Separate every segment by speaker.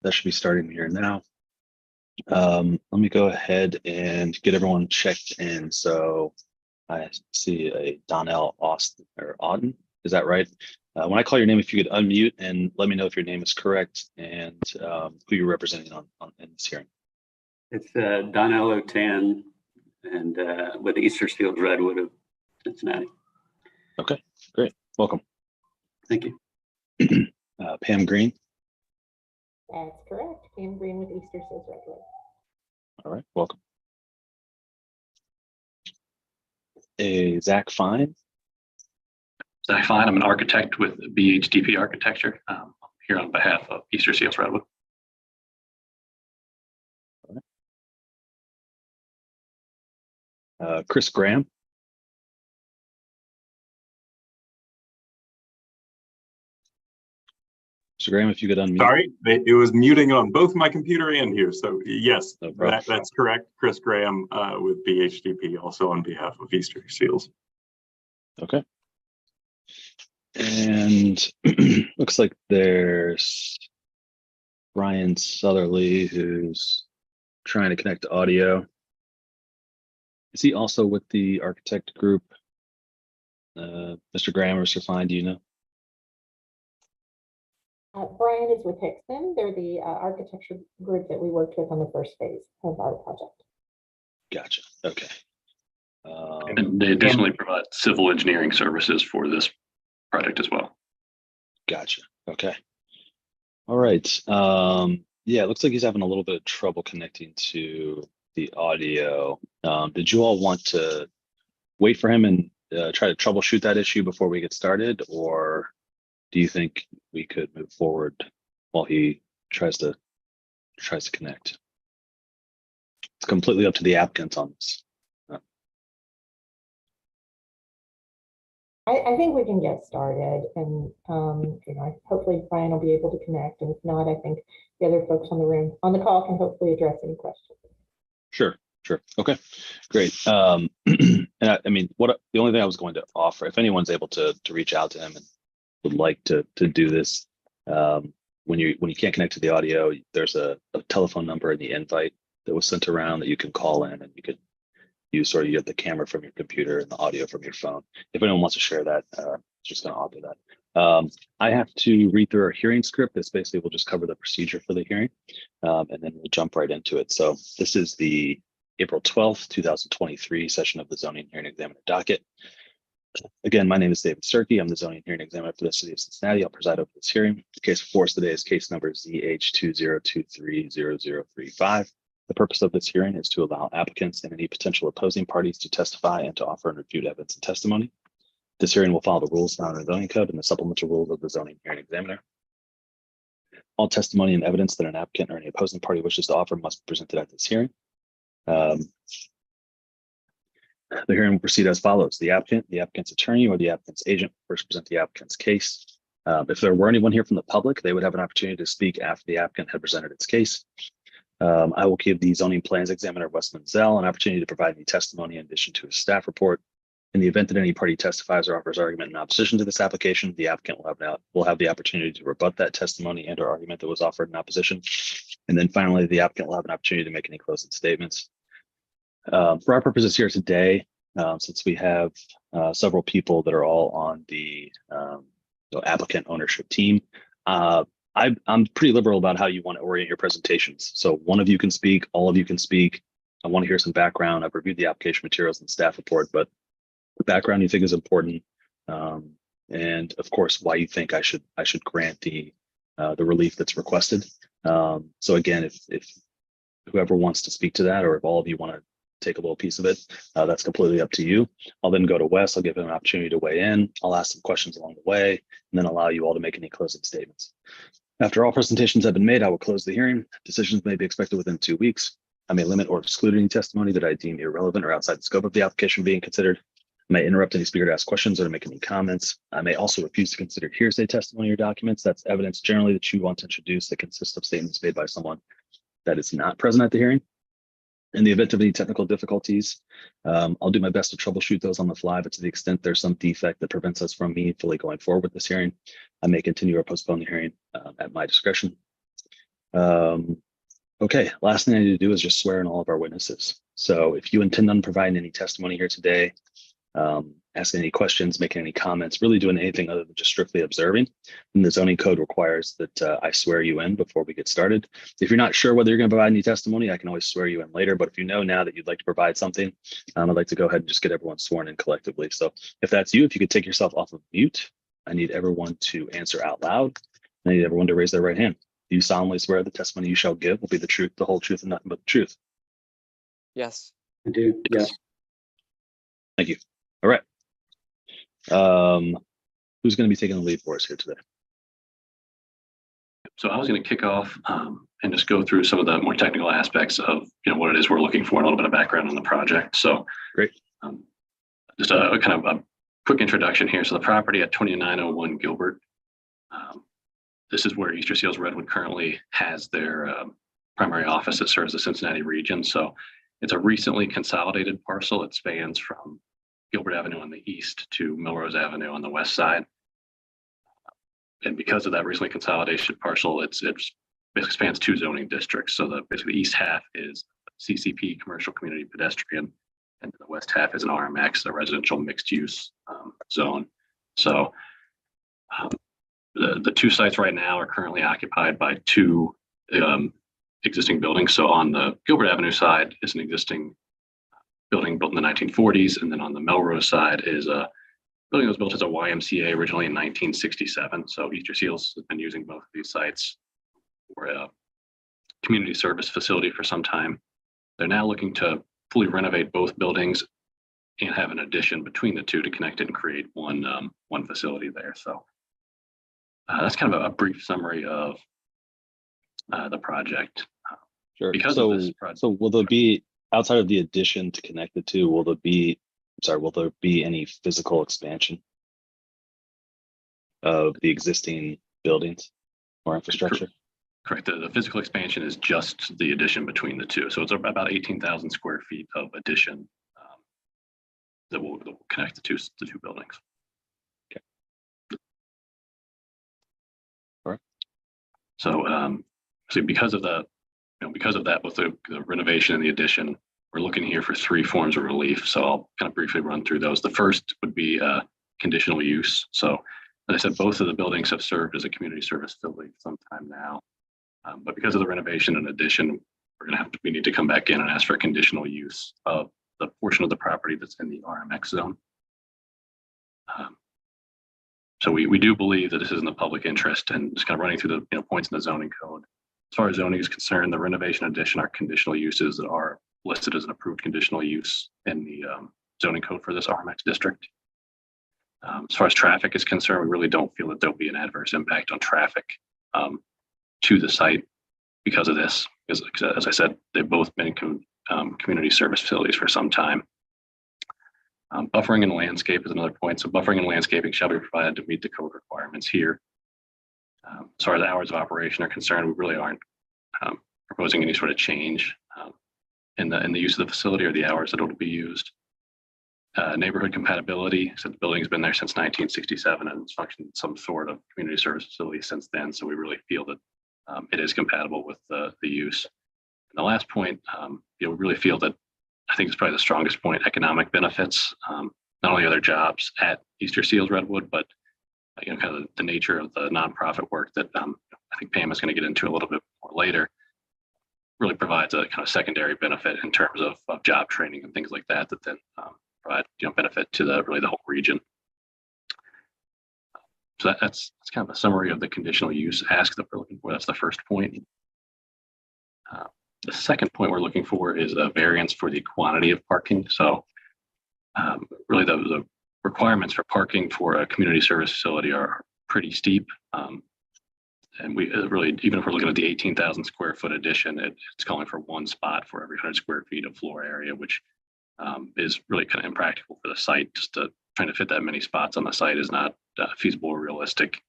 Speaker 1: that should be starting here now. Let me go ahead and get everyone checked in. So I see a Donnell Austin or Auden. Is that right? When I call your name, if you could unmute and let me know if your name is correct and who you're representing in this hearing.
Speaker 2: It's Donnell O'Tan and with Easter Seals Redwood of Cincinnati.
Speaker 1: Okay, great. Welcome.
Speaker 2: Thank you.
Speaker 1: Pam Green.
Speaker 3: That's correct. Pam Green with Easter Seals Redwood.
Speaker 1: All right, welcome. Zach Fine.
Speaker 4: Zach Fine, I'm an architect with BHDP Architecture. I'm here on behalf of Easter Seals Redwood.
Speaker 1: Chris Graham. Mr. Graham, if you could unmute.
Speaker 5: Sorry, it was muting on both my computer and here. So yes,
Speaker 1: No problem.
Speaker 5: that's correct. Chris Graham with BHDP, also on behalf of Easter Seals.
Speaker 1: Okay. And looks like there's Brian Sutherly, who's trying to connect to audio. Is he also with the architect group? Mr. Graham or Mr. Fine, do you know?
Speaker 3: Brian is with Hickson. They're the architecture group that we worked with on the first phase of our project.
Speaker 1: Gotcha. Okay.
Speaker 4: And they additionally provide civil engineering services for this project as well.
Speaker 1: Gotcha. Okay. All right. Yeah, it looks like he's having a little bit of trouble connecting to the audio. Did you all want to wait for him and try to troubleshoot that issue before we get started, or do you think we could move forward while he tries to connect? It's completely up to the applicant on this.
Speaker 3: I think we can get started, and hopefully Brian will be able to connect. And if not, I think the other folks on the call can hopefully address any questions.
Speaker 1: Sure. Okay, great. And I mean, the only thing I was going to offer, if anyone's able to reach out to him and would like to do this, when you can't connect to the audio, there's a telephone number in the invite that was sent around that you can call in, and you could use you have the camera from your computer and the audio from your phone. If anyone wants to share that, just going to offer that. I have to read through our hearing script. This basically will just cover the procedure for the hearing, and then we'll jump right into it. So this is the April 12th, 2023 session of the Zoning Hearing Examiner docket. Again, my name is David Sturkey. I'm the Zoning Hearing Examiner for the City of Cincinnati. I'll preside over this hearing. The case before us today is case number ZH20230035. The purpose of this hearing is to allow applicants and any potential opposing parties to testify and to offer and refute evidence and testimony. This hearing will follow the rules found in the zoning code and the supplemental rules of the Zoning Hearing Examiner. All testimony and evidence that an applicant or any opposing party wishes to offer must be presented at this hearing. The hearing will proceed as follows. The applicant, the applicant's attorney, or the applicant's agent first present the applicant's case. If there were anyone here from the public, they would have an opportunity to speak after the applicant had presented its case. I will give the zoning plans examiner, Westman Zell, an opportunity to provide any testimony in addition to his staff report. In the event that any party testifies or offers argument in opposition to this application, the applicant will have the opportunity to rebut that testimony and or argument that was offered in opposition. And then finally, the applicant will have an opportunity to make any closing statements. For our purposes here today, since we have several people that are all on the applicant ownership team, I'm pretty liberal about how you want to orient your presentations. So one of you can speak, all of you can speak. I want to hear some background. I've reviewed the application materials and staff report, but the background you think is important, and of course why you think I should grant the relief that's requested. So again, if whoever wants to speak to that, or if all of you want to take a little piece of it, that's completely up to you. I'll then go to Wes. I'll give him an opportunity to weigh in. I'll ask some questions along the way, and then allow you all to make any closing statements. After all presentations have been made, I will close the hearing. Decisions may be expected within 2 weeks. I may limit or exclude any testimony that I deem irrelevant or outside the scope of the application being considered. I may interrupt any speaker to ask questions or to make any comments. I may also refuse to consider hearsay testimony or documents. That's evidence generally that you want to introduce that consists of statements made by someone that is not present at the hearing. In the event of any technical difficulties, I'll do my best to troubleshoot those on the fly, but to the extent there's some defect that prevents us from meaningfully going forward with this hearing, I may continue or postpone the hearing at my discretion. Okay, last thing I need to do is just swear in all of our witnesses. So if you intend on providing any testimony here today, asking any questions, making any comments, really doing anything other than just strictly observing, then the zoning code requires that I swear you in before we get started. If you're not sure whether you're going to provide any testimony, I can always swear you in later. But if you know now that you'd like to provide something, I'd like to go ahead and just get everyone sworn in collectively. So if that's you, if you could take yourself off of mute, I need everyone to answer out loud. I need everyone to raise their right hand. Do you solemnly swear the testimony you shall give will be the truth, the whole truth, and nothing but the truth?
Speaker 6: Yes.
Speaker 2: I do. Yes.
Speaker 1: Thank you. All right. Who's going to be taking the lead for us here today?
Speaker 4: So I was going to kick off and just go through some of the more technical aspects of what it is we're looking for and a little bit of background on the project. So
Speaker 1: Great.
Speaker 4: Just a kind of a quick introduction here. So the property at 2901 Gilbert, this is where Easter Seals Redwood currently has their primary office that serves the Cincinnati region. So it's a recently consolidated parcel. It spans from Gilbert Avenue on the east to Melrose Avenue on the west side. And because of that recently consolidation parcel, it basically spans two zoning districts. So basically the east half is CCP, commercial community pedestrian, and the west half is an RMX, a residential mixed use zone. So the two sites right now are currently occupied by two existing buildings. So on the Gilbert Avenue side is an existing building built in the 1940s, and then on the Melrose side is a building that was built as a YMCA originally in 1967. So Easter Seals has been using both of these sites for a community service facility for some time. They're now looking to fully renovate both buildings and have an addition between the two to connect it and create one facility there. So that's kind of a brief summary of the project.
Speaker 1: Sure.
Speaker 4: Because of this project.
Speaker 1: So will there be, outside of the addition to connect the two, will there be any physical expansion of the existing buildings or infrastructure?
Speaker 4: Correct. The physical expansion is just the addition between the two. So it's about 18,000 square feet of addition that will connect the two buildings.
Speaker 1: Okay. All right.
Speaker 4: So, because of that, both the renovation and the addition, we're looking here for three forms of relief. So I'll kind of briefly run through those. The first would be conditional use. So as I said, both of the buildings have served as a community service facility for some time now. But because of the renovation and addition, we need to come back in and ask for conditional use of the portion of the property that's in the RMX zone. So we do believe that this is in the public interest, and just kind of running through the points in the zoning code. As far as zoning is concerned, the renovation addition are conditional uses that are listed as an approved conditional use in the zoning code for this RMX district. As far as traffic is concerned, we really don't feel that there'll be an adverse impact on traffic to the site because of this. Because as I said, they've both been community service facilities for some time. Buffering and landscape is another point. So buffering and landscaping shall be provided to meet the code requirements here. As far as hours of operation are concerned, we really aren't proposing any sort of change in the use of the facility or the hours that it will be used. Neighborhood compatibility, so the building's been there since 1967 and it's functioned some sort of community service facility since then. So we really feel that it is compatible with the use. And the last point, we really feel that, I think it's probably the strongest point, economic benefits. Not only are there jobs at Easter Seals Redwood, but kind of the nature of the nonprofit work that I think Pam is going to get into a little bit more later, really provides a kind of secondary benefit in terms of job training and things like that then provide benefit to the whole region. So that's kind of a summary of the conditional use ask that we're looking for. That's the first point. The second point we're looking for is a variance for the quantity of parking. So really the requirements for parking for a community service facility are pretty steep. And we really, even if we're looking at the 18,000 square foot addition, it's calling for one spot for every 100 square feet of floor area, which is really kind of impractical for the site. Just trying to fit that many spots on the site is not feasible or realistic.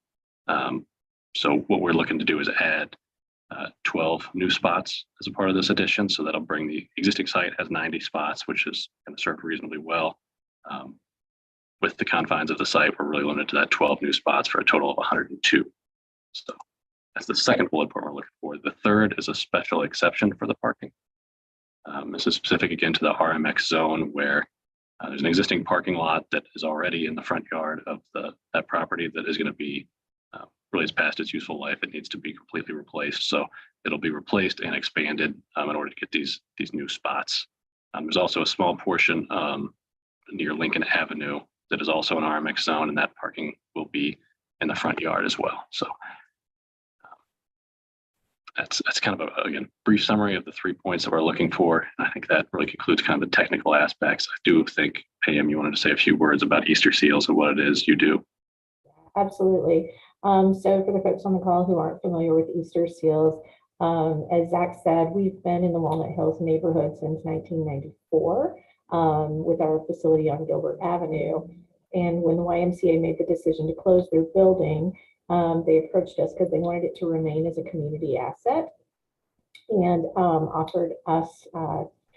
Speaker 4: So what we're looking to do is add 12 new spots as a part of this addition. So that'll bring the existing site has 90 spots, which is going to serve reasonably well. With the confines of the site, we're really limited to that 12 new spots for a total of 102. So that's the second bullet point we're looking for. The third is a special exception for the parking. This is specific again to the RMX zone where there's an existing parking lot that is already in the front yard of that property that is going to be really it's past its useful life. It needs to be completely replaced. So it'll be replaced and expanded in order to get these new spots. There's also a small portion near Lincoln Avenue that is also an RMX zone, and that parking will be in the front yard as well. So that's kind of again, brief summary of the 3 points that we're looking for. And I think that really concludes kind of the technical aspects. I do think, Pam, you wanted to say a few words about Easter seals and what it is you do.
Speaker 3: Absolutely. So for the folks on the call who aren't familiar with Easter seals, as Zach said, we've been in the Walnut Hills neighborhood since 1994 with our facility on Gilbert Avenue. And when the YMCA made the decision to close their building, they approached us because they wanted it to remain as a community asset and offered us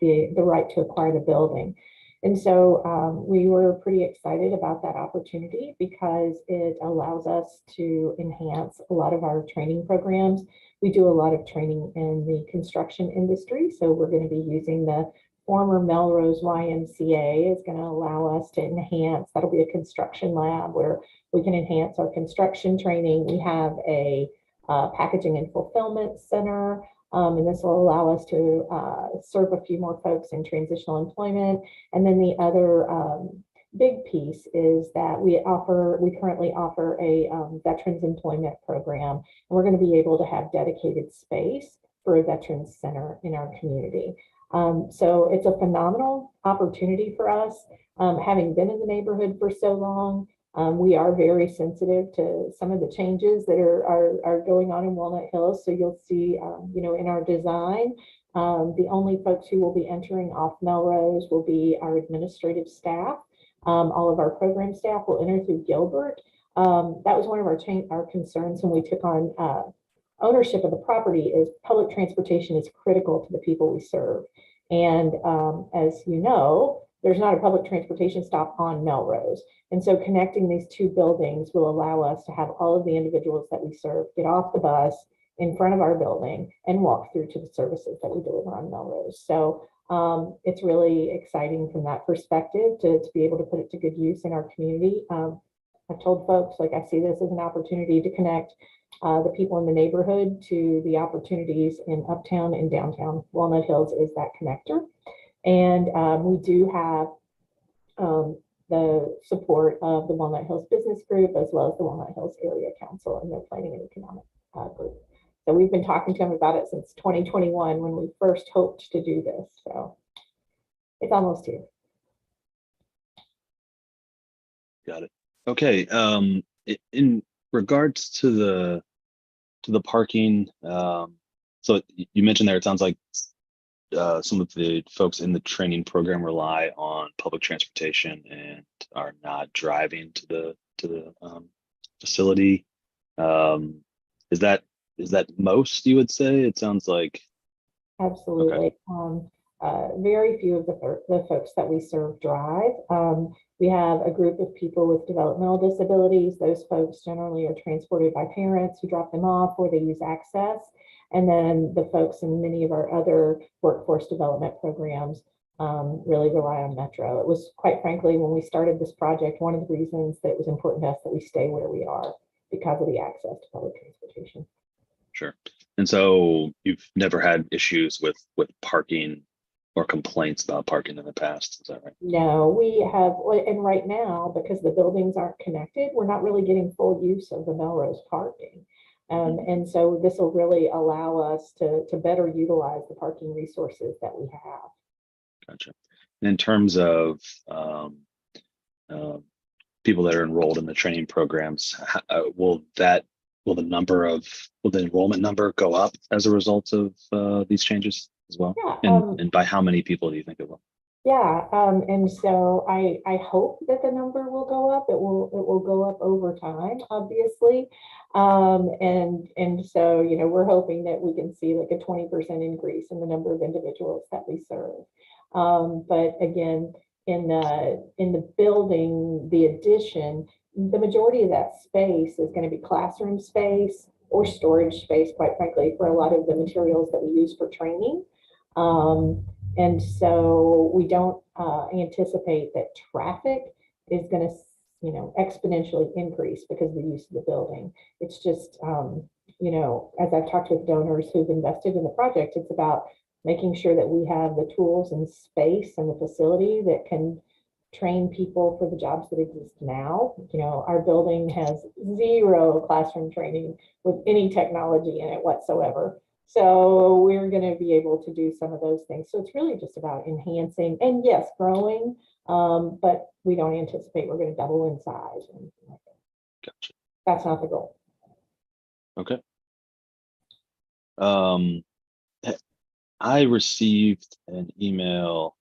Speaker 3: the right to acquire the building. And so we were pretty excited about that opportunity because it allows us to enhance a lot of our training programs. We do a lot of training in the construction industry. So we're going to be using the former Melrose YMCA is going to allow us to enhance, that'll be a construction lab where we can enhance our construction training. We have a packaging and fulfillment center, and this will allow us to serve a few more folks in transitional employment. And then the other big piece is that we currently offer a veterans employment program, and we're going to be able to have dedicated space for a veterans center in our community. So it's a phenomenal opportunity for us. Having been in the neighborhood for so long, we are very sensitive to some of the changes that are going on in Walnut Hills. So you'll see, in our design, the only folks who will be entering off Melrose will be our administrative staff. All of our program staff will enter through Gilbert. That was one of our concerns when we took on ownership of the property. Is public transportation is critical to the people we serve. And as you know, there's not a public transportation stop on Melrose. And so connecting these two buildings will allow us to have all of the individuals that we serve get off the bus in front of our building and walk through to the services that we deliver on Melrose. So it's really exciting from that perspective to be able to put it to good use in our community. I've told folks, like, I see this as an opportunity to connect the people in the neighborhood to the opportunities in uptown and downtown. Walnut Hills is that connector. And we do have the support of the Walnut Hills Business Group, as well as the Walnut Hills Area Council and their Planning and Economic Group. So we've been talking to them about it since 2021 when we first hoped to do this. So it's almost here.
Speaker 1: Got it. Okay. In regards to the parking, so you mentioned there, it sounds like some of the folks in the training program rely on public transportation and are not driving to the facility. Is that most, you would say? It sounds like.
Speaker 3: Absolutely. Okay. Very few of the folks that we serve drive. We have a group of people with developmental disabilities. Those folks generally are transported by parents who drop them off or they use access. And then the folks in many of our other workforce development programs really rely on Metro. It was, quite frankly, when we started this project, one of the reasons that it was important to us that we stay where we are because of the access to public transportation.
Speaker 1: Sure. And so you've never had issues with parking or complaints about parking in the past, is that right?
Speaker 3: No, we have, and right now, because the buildings aren't connected, we're not really getting full use of the Melrose parking. And so this will really allow us to better utilize the parking resources that we have.
Speaker 1: Gotcha. In terms of people that are enrolled in the training programs, will the enrollment number go up as a result of these changes as well?
Speaker 3: Yeah,
Speaker 1: and by how many people do you think it will?
Speaker 3: Yeah, and so I hope that the number will go up. It will go up over time, obviously. And so, we're hoping that we can see like a 20% increase in the number of individuals that we serve. But again, in the building, the addition, the majority of that space is going to be classroom space or storage space, quite frankly, for a lot of the materials that we use for training. And so we don't anticipate that traffic is going to, exponentially increase because of the use of the building. It's just, as I've talked with donors who've invested in the project, it's about making sure that we have the tools and space and the facility that can train people for the jobs that exist now. Our building has 0 classroom training with any technology in it whatsoever. So we're going to be able to do some of those things. So it's really just about enhancing and yes, growing, but we don't anticipate we're going to double in size or anything like that.
Speaker 1: Gotcha.
Speaker 3: That's not the goal.
Speaker 1: Okay. I received an email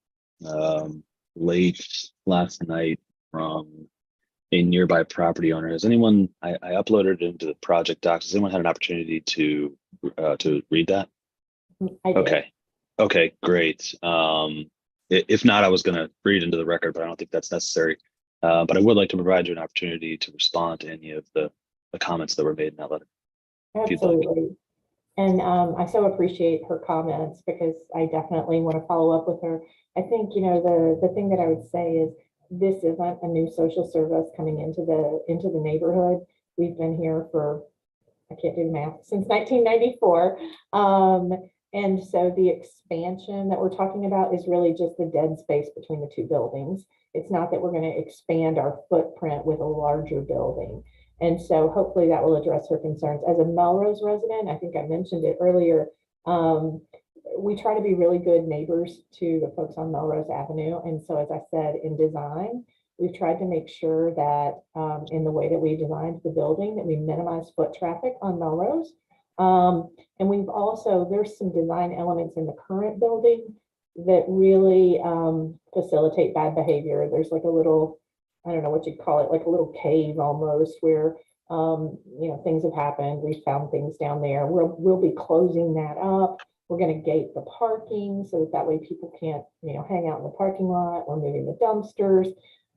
Speaker 1: late last night from a nearby property owner. Has anyone, I uploaded it into the project docs. Has anyone had an opportunity to read that?
Speaker 3: I did.
Speaker 1: Okay. Okay, great. If not, I was going to read into the record, but I don't think that's necessary. But I would like to provide you an opportunity to respond to any of the comments that were made in that letter. If you'd like.
Speaker 3: Absolutely. And I so appreciate her comments because I definitely want to follow up with her. I think, the thing that I would say is this isn't a new social service coming into the neighborhood. We've been here for, I can't do the math, since 1994. And so the expansion that we're talking about is really just the dead space between the two buildings. It's not that we're going to expand our footprint with a larger building. And so hopefully that will address her concerns. As a Melrose resident, I think I mentioned it earlier, we try to be really good neighbors to the folks on Melrose Avenue. And so, as I said, in design, we've tried to make sure that in the way that we designed the building, that we minimize foot traffic on Melrose. And we've also, there's some design elements in the current building that really facilitate bad behavior. There's like a little, I don't know what you'd call it, like a little cave almost where, things have happened. We found things down there. We'll be closing that up. We're going to gate the parking so that way people can't, hang out in the parking lot. We're moving the dumpsters.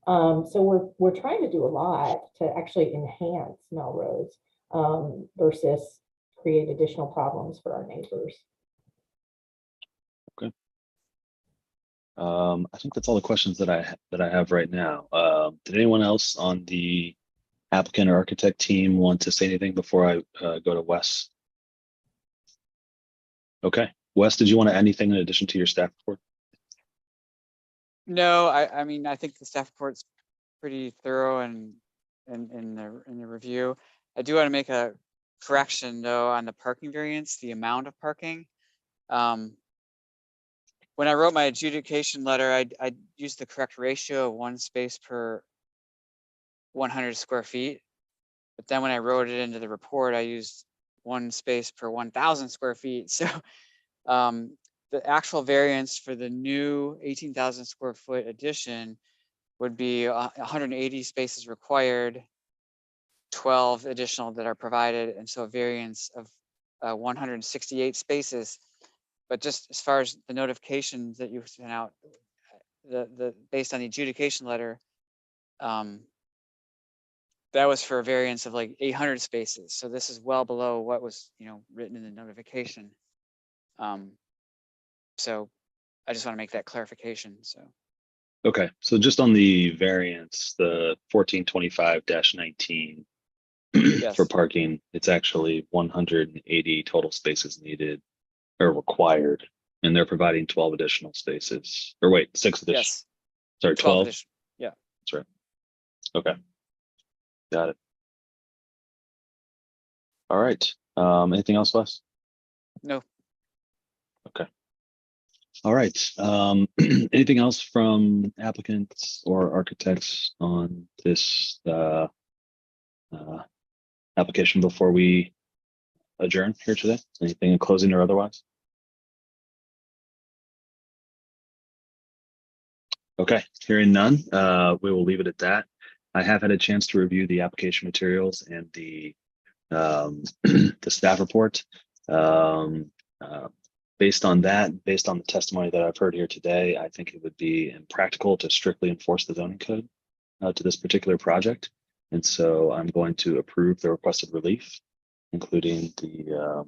Speaker 3: So we're trying to do a lot to actually enhance Melrose versus create additional problems for our neighbors.
Speaker 1: Okay. I think that's all the questions that I have right now. Did anyone else on the applicant or architect team want to say anything before I go to Wes? Okay, Wes, did you want to add anything in addition to your staff report?
Speaker 6: No, I mean, I think the staff report's pretty thorough and in the review. I do want to make a correction though on the parking variance, the amount of parking. When I wrote my adjudication letter, I used the correct ratio of 1 space per 100 square feet. But then when I wrote it into the report, I used 1 space per 1,000 square feet. So the actual variance for the new 18,000 square foot addition would be 180 spaces required, 12 additional that are provided, and so a variance of 168 spaces. But just as far as the notifications that you sent out, the based on the adjudication letter, that was for a variance of like 800 spaces. So this is well below what was, written in the notification. So I just want to make that clarification. So.
Speaker 1: Okay, so just on the variance, the 1425-19
Speaker 6: Yes.
Speaker 1: for parking, it's actually 180 total spaces needed or required, and they're providing 12 additional spaces. Or wait, 6 additional.
Speaker 6: Yes.
Speaker 1: Sorry, 12.
Speaker 6: Additional. Yeah.
Speaker 1: That's right. Okay, got it. All right. Anything else, Wes?
Speaker 6: No.
Speaker 1: Okay. All right. Anything else from applicants or architects on this application before we adjourn here today? Anything in closing or otherwise? Okay, hearing none, we will leave it at that. I have had a chance to review the application materials and the the staff report. Based on that, based on the testimony that I've heard here today, I think it would be impractical to strictly enforce the zoning code to this particular project. And so I'm going to approve the requested relief including the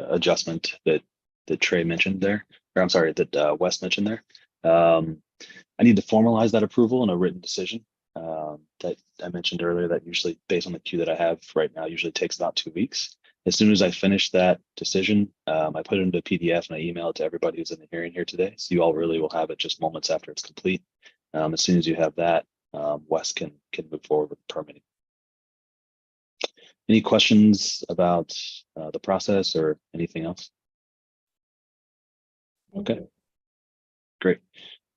Speaker 1: adjustment that Trey mentioned there, or I'm sorry, that Wes mentioned there. I need to formalize that approval in a written decision that I mentioned earlier. That usually, based on the queue that I have right now, usually takes about 2 weeks. As soon as I finish that decision, I put it into a PDF and I email it to everybody who's in the hearing here today. So you all really will have it just moments after it's complete. As soon as you have that, Wes can move forward with permitting. Any questions about the process or anything else?
Speaker 3: Thank
Speaker 1: Okay.
Speaker 3: you.
Speaker 1: Great.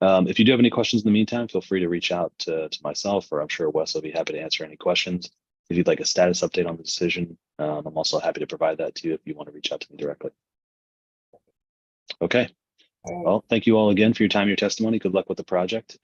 Speaker 1: If you do have any questions in the meantime, feel free to reach out to myself, or I'm sure Wes will be happy to answer any questions. If you'd like a status update on the decision, I'm also happy to provide that to you if you want to reach out to me directly. Okay.
Speaker 3: All right.
Speaker 1: Well, thank you all again for your time, your testimony. Good luck with the project.